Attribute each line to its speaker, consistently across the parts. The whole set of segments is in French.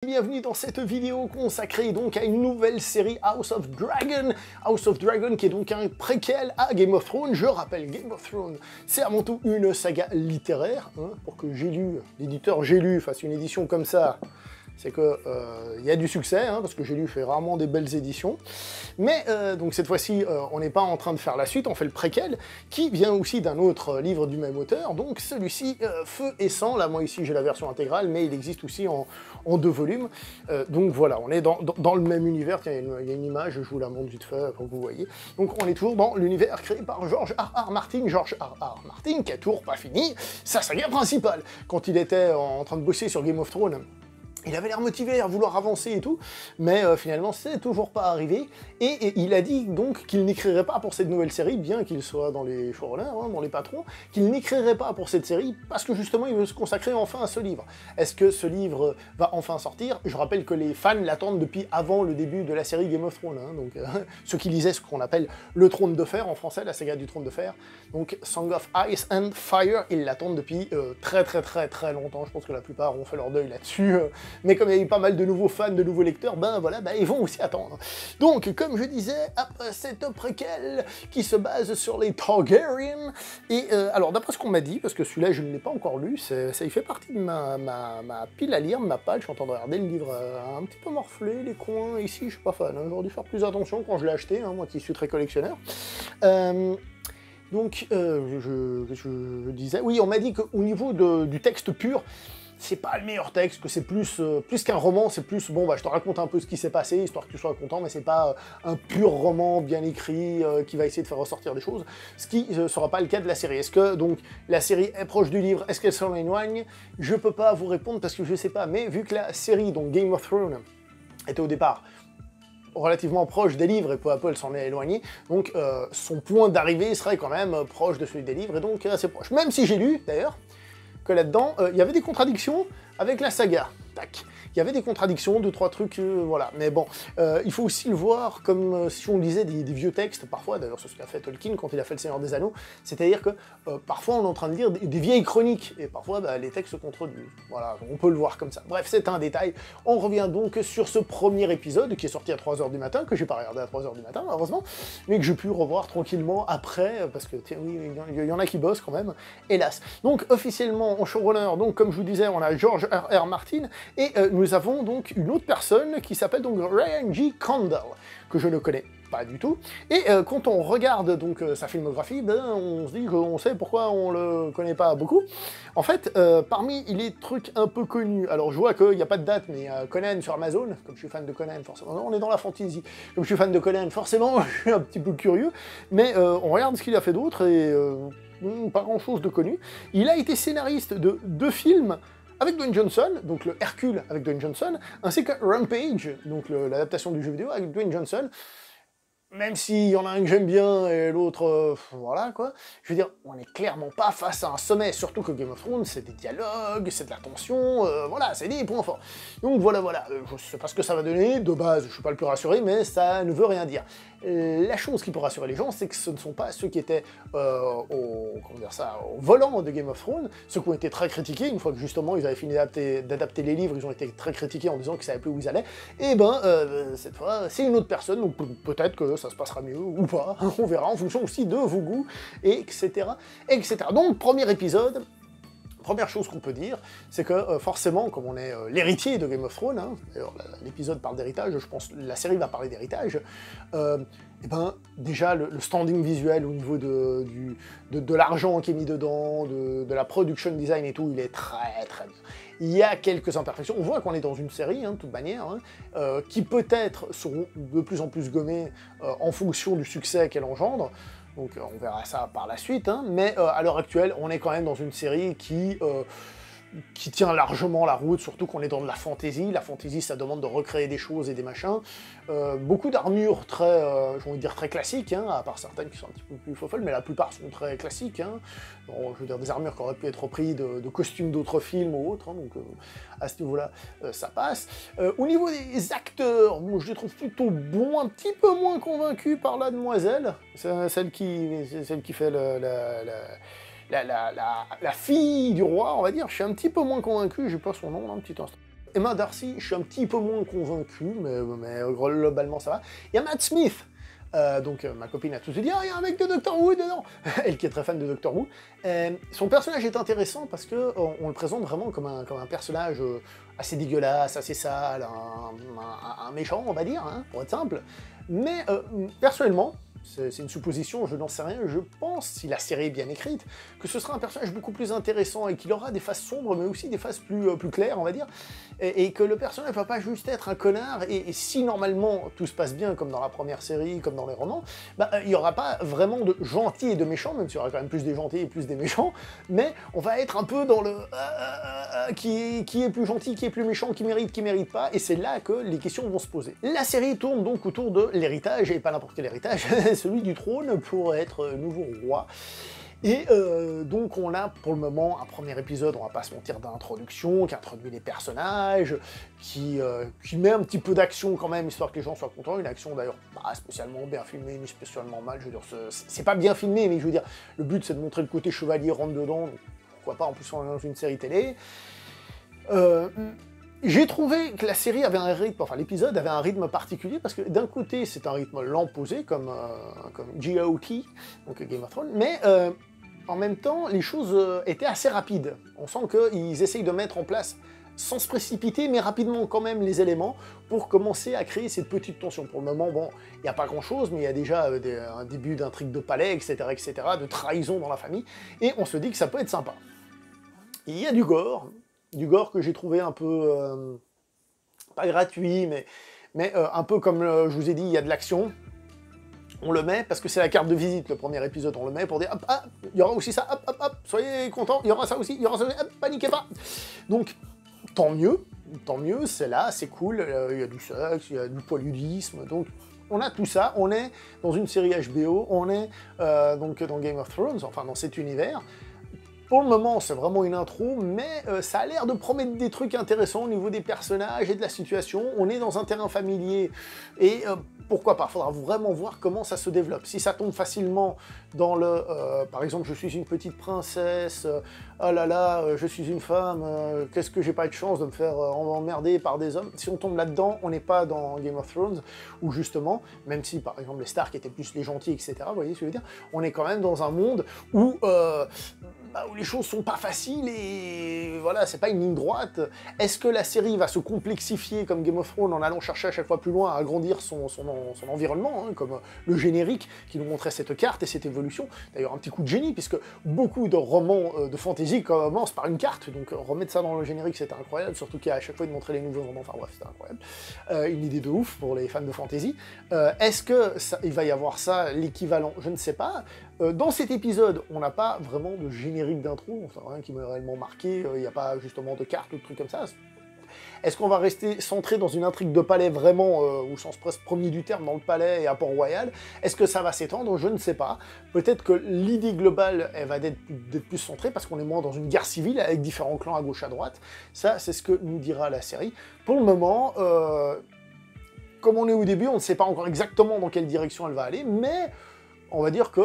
Speaker 1: Bienvenue dans cette vidéo consacrée donc à une nouvelle série House of Dragon. House of Dragon qui est donc un préquel à Game of Thrones. Je rappelle, Game of Thrones, c'est avant tout une saga littéraire. Hein, pour que l'éditeur J'ai lu fasse une édition comme ça, c'est que y a du succès, hein, parce que J'ai lu fait rarement des belles éditions. Mais donc cette fois-ci, on n'est pas en train de faire la suite, on fait le préquel, qui vient aussi d'un autre livre du même auteur. Donc celui-ci, Feu et Sang, là moi ici j'ai la version intégrale, mais il existe aussi en 2 volumes. Donc voilà, on est dans le même univers. Tiens, il y a une image, je vous la montre vite fait pour que vous voyez. Donc on est toujours dans l'univers créé par George R.R. Martin. George R.R. Martin qui a toujours pas fini sa saga principale. Quand il était en train de bosser sur Game of Thrones, il avait l'air motivé à vouloir avancer et tout, mais finalement c'est toujours pas arrivé, et il a dit donc qu'il n'écrirait pas pour cette nouvelle série, bien qu'il soit dans les showrunners, hein, dans les patrons, qu'il n'écrirait pas pour cette série, parce que justement il veut se consacrer enfin à ce livre. Est-ce que ce livre va enfin sortir? Je rappelle que les fans l'attendent depuis avant le début de la série Game of Thrones, hein, donc ceux qui lisaient ce qu'on appelle le Trône de Fer en français, la saga du Trône de Fer, donc Song of Ice and Fire, ils l'attendent depuis très longtemps. Je pense que la plupart ont fait leur deuil là-dessus, mais comme il y a eu pas mal de nouveaux fans, de nouveaux lecteurs, ben voilà, ben ils vont aussi attendre. Donc, comme je disais, après cette préquel qui se base sur les Targaryen, et alors d'après ce qu'on m'a dit, parce que celui-là je ne l'ai pas encore lu, ça il fait partie de ma pile à lire, ma palle, je suis en train de regarder le livre un petit peu morflé, les coins, ici je suis pas fan, hein, j'aurais dû faire plus attention quand je l'ai acheté, hein, moi qui suis très collectionneur. Donc, je disais, oui, on m'a dit qu'au niveau du texte pur, c'est pas le meilleur texte, que c'est plus qu'un roman, c'est plus, bon, bah, je te raconte un peu ce qui s'est passé, histoire que tu sois content, mais c'est pas un pur roman bien écrit qui va essayer de faire ressortir des choses, ce qui ne sera pas le cas de la série. Est-ce que, donc, la série est proche du livre, est-ce qu'elle s'en éloigne? Je peux pas vous répondre parce que je sais pas, mais vu que la série, donc Game of Thrones, était au départ relativement proche des livres, et peu à peu elle s'en est éloignée, donc son point d'arrivée serait quand même proche de celui des livres, et donc assez proche. Même si j'ai lu, d'ailleurs, que là-dedans, il y avait des contradictions avec la saga. Tac. Il y avait des contradictions, 2-3 trucs, voilà. Mais bon, il faut aussi le voir comme si on lisait des vieux textes, parfois, d'ailleurs c'est ce qu'a fait Tolkien quand il a fait Le Seigneur des Anneaux, c'est-à-dire que parfois on est en train de lire des vieilles chroniques, et parfois bah, les textes se contredisent. Voilà, on peut le voir comme ça. Bref, c'est un détail. On revient donc sur ce premier épisode, qui est sorti à 3h du matin, que j'ai pas regardé à 3h du matin, heureusement, mais que j'ai pu revoir tranquillement après, parce que, tiens, oui, il y en a qui bossent quand même, hélas. Donc, officiellement, en showrunner, donc, comme je vous disais, on a George R.R. Martin, et nous avons donc une autre personne qui s'appelle donc Ryan G. Condal, que je ne connais pas du tout. Et quand on regarde donc sa filmographie, ben, on se dit qu'on sait pourquoi on le connaît pas beaucoup. En fait, parmi les trucs un peu connus, alors je vois qu'il n'y a pas de date, mais Conan sur Amazon, comme je suis fan de Conan, forcément, on est dans la fantasy, comme je suis fan de Conan, forcément, je suis un petit peu curieux, mais on regarde ce qu'il a fait d'autre, et pas grand-chose de connu. Il a été scénariste de 2 films, avec Dwayne Johnson, donc le Hercule avec Dwayne Johnson, ainsi que Rampage, donc l'adaptation du jeu vidéo avec Dwayne Johnson. Même s'il y en a un que j'aime bien et l'autre, voilà quoi. Je veux dire, on n'est clairement pas face à un sommet, surtout que Game of Thrones, c'est des dialogues, c'est de la tension, voilà, c'est des points forts. Donc voilà, je sais pas ce que ça va donner, de base, je suis pas le plus rassuré, mais ça ne veut rien dire. La chose qui peut rassurer les gens, c'est que ce ne sont pas ceux qui étaient au volant de Game of Thrones, ceux qui ont été très critiqués, une fois que justement ils avaient fini d'adapter les livres, ils ont été très critiqués en disant qu'ils savaient plus où ils allaient, et ben, cette fois, c'est une autre personne, donc peut-être que ça se passera mieux, ou pas, on verra, en fonction aussi de vos goûts, etc., etc. Donc, premier épisode, première chose qu'on peut dire, c'est que forcément, comme on est l'héritier de Game of Thrones, hein, d'ailleurs l'épisode parle d'héritage, je pense que la série va parler d'héritage, et ben déjà le standing visuel au niveau de l'argent qui est mis dedans, de la production design et tout, il est très bien. Il y a quelques imperfections, on voit qu'on est dans une série, hein, de toute manière, hein, qui peut-être seront de plus en plus gommées en fonction du succès qu'elle engendre. Donc on verra ça par la suite, hein, mais à l'heure actuelle, on est quand même dans une série qui tient largement la route, surtout qu'on est dans de la fantasy. La fantasy, ça demande de recréer des choses et des machins. Beaucoup d'armures très, j'ai envie de dire très classiques, hein, à part certaines qui sont un petit peu plus folles, mais la plupart sont très classiques. Hein. Bon, je veux dire, des armures qui auraient pu être reprises de costumes d'autres films ou autres, hein, donc à ce niveau-là, ça passe. Au niveau des acteurs, bon, je les trouve plutôt bons, un petit peu moins convaincus par la demoiselle, celle qui fait la fille du roi, on va dire. Je suis un petit peu moins convaincu, j'ai pas son nom, là, un petit instant. Emma Darcy, je suis un petit peu moins convaincu, mais globalement ça va. Il y a Matt Smith. Donc ma copine a tout de suite dit « Ah, il y a un mec de Doctor Who dedans !» Elle qui est très fan de Doctor Who. Son personnage est intéressant parce que on le présente vraiment comme un personnage assez dégueulasse, assez sale, un méchant, on va dire, hein, pour être simple. Mais personnellement, c'est une supposition, je n'en sais rien, je pense, si la série est bien écrite, que ce sera un personnage beaucoup plus intéressant et qu'il aura des faces sombres, mais aussi des faces plus claires, on va dire, et que le personnage ne va pas juste être un connard, et si normalement tout se passe bien, comme dans la première série, comme dans les romans, bah, il n'y aura pas vraiment de gentils et de méchants, même s'il y aura quand même plus des gentils et plus des méchants, mais on va être un peu dans le qui est plus gentil, qui est plus méchant, qui mérite pas, et c'est là que les questions vont se poser. La série tourne donc autour de l'héritage, et pas n'importe quel héritage, celui du trône pour être nouveau roi. Et donc on a pour le moment un premier épisode, on va pas se mentir, d'introduction, qui introduit les personnages, qui met un petit peu d'action quand même, histoire que les gens soient contents, une action d'ailleurs pas spécialement bien filmée, ni spécialement mal, je veux dire, c'est pas bien filmé, mais je veux dire, le but c'est de montrer le côté chevalier rentre dedans, donc pourquoi pas en plus dans une série télé. J'ai trouvé que la série avait un rythme, enfin l'épisode avait un rythme particulier, parce que d'un côté c'est un rythme lent posé, comme GOT, donc Game of Thrones, mais en même temps les choses étaient assez rapides. On sent qu'ils essayent de mettre en place, sans se précipiter, mais rapidement quand même les éléments, pour commencer à créer cette petite tension. Pour le moment, bon, il n'y a pas grand chose, mais il y a déjà un début d'intrigue de palais, etc., de trahison dans la famille, et on se dit que ça peut être sympa. Il y a du gore que j'ai trouvé un peu, pas gratuit, mais un peu comme je vous ai dit, il y a de l'action. On le met parce que c'est la carte de visite, le premier épisode, on le met pour dire hop, ah, il y aura aussi ça, hop, hop, hop, soyez contents, il y aura ça aussi, hop, paniquez pas. Donc, tant mieux, c'est là, c'est cool, il y a du sexe, il y a du poiludisme, donc on a tout ça, on est dans une série HBO, on est donc dans Game of Thrones, enfin dans cet univers. Pour le moment, c'est vraiment une intro, mais ça a l'air de promettre des trucs intéressants au niveau des personnages et de la situation. On est dans un terrain familier, et pourquoi pas, faudra vraiment voir comment ça se développe. Si ça tombe facilement dans le... par exemple, je suis une petite princesse, oh là là, je suis une femme, qu'est-ce que j'ai pas eu de chance de me faire emmerder par des hommes. Si on tombe là-dedans, on n'est pas dans Game of Thrones, où justement, même si par exemple les Stark étaient plus les gentils, etc., vous voyez ce que je veux dire, on est quand même dans un monde où les choses sont pas faciles et voilà, c'est pas une ligne droite. Est-ce que la série va se complexifier comme Game of Thrones en allant chercher à chaque fois plus loin à agrandir son environnement, hein, comme le générique qui nous montrait cette carte et cette évolution. D'ailleurs, un petit coup de génie, puisque beaucoup de romans de fantasy commencent par une carte, donc remettre ça dans le générique, c'était incroyable, surtout qu'à chaque fois, ils montraient les nouveaux romans, enfin bref, c'était incroyable. Une idée de ouf pour les fans de fantasy. Est-ce qu'il va y avoir ça, l'équivalent? Je ne sais pas. Dans cet épisode, on n'a pas vraiment de générique d'intro, enfin, rien qui m'a réellement marqué, il n'y a pas justement de carte ou de trucs comme ça. Est-ce qu'on va rester centré dans une intrigue de palais vraiment, au sens presque premier du terme, dans le palais et à Port-Royal? Est-ce que ça va s'étendre? Je ne sais pas. Peut-être que l'idée globale, elle va être plus centrée, parce qu'on est moins dans une guerre civile avec différents clans à gauche à droite. Ça, c'est ce que nous dira la série. Pour le moment, comme on est au début, on ne sait pas encore exactement dans quelle direction elle va aller, mais... on va dire que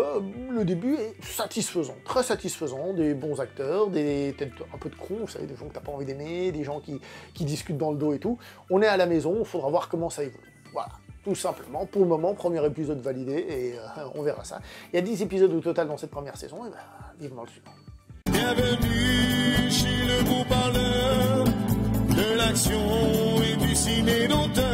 Speaker 1: le début est satisfaisant, très satisfaisant, des bons acteurs, peut-être un peu de cons, vous savez, des gens que t'as pas envie d'aimer, des gens qui discutent dans le dos et tout. On est à la maison, il faudra voir comment ça évolue. Voilà, tout simplement. Pour le moment, premier épisode validé, et on verra ça. Il y a 10 épisodes au total dans cette première saison, et ben, vivement le suivant. Bienvenue chez le beau parleur de l'action et du ciné d'auteur.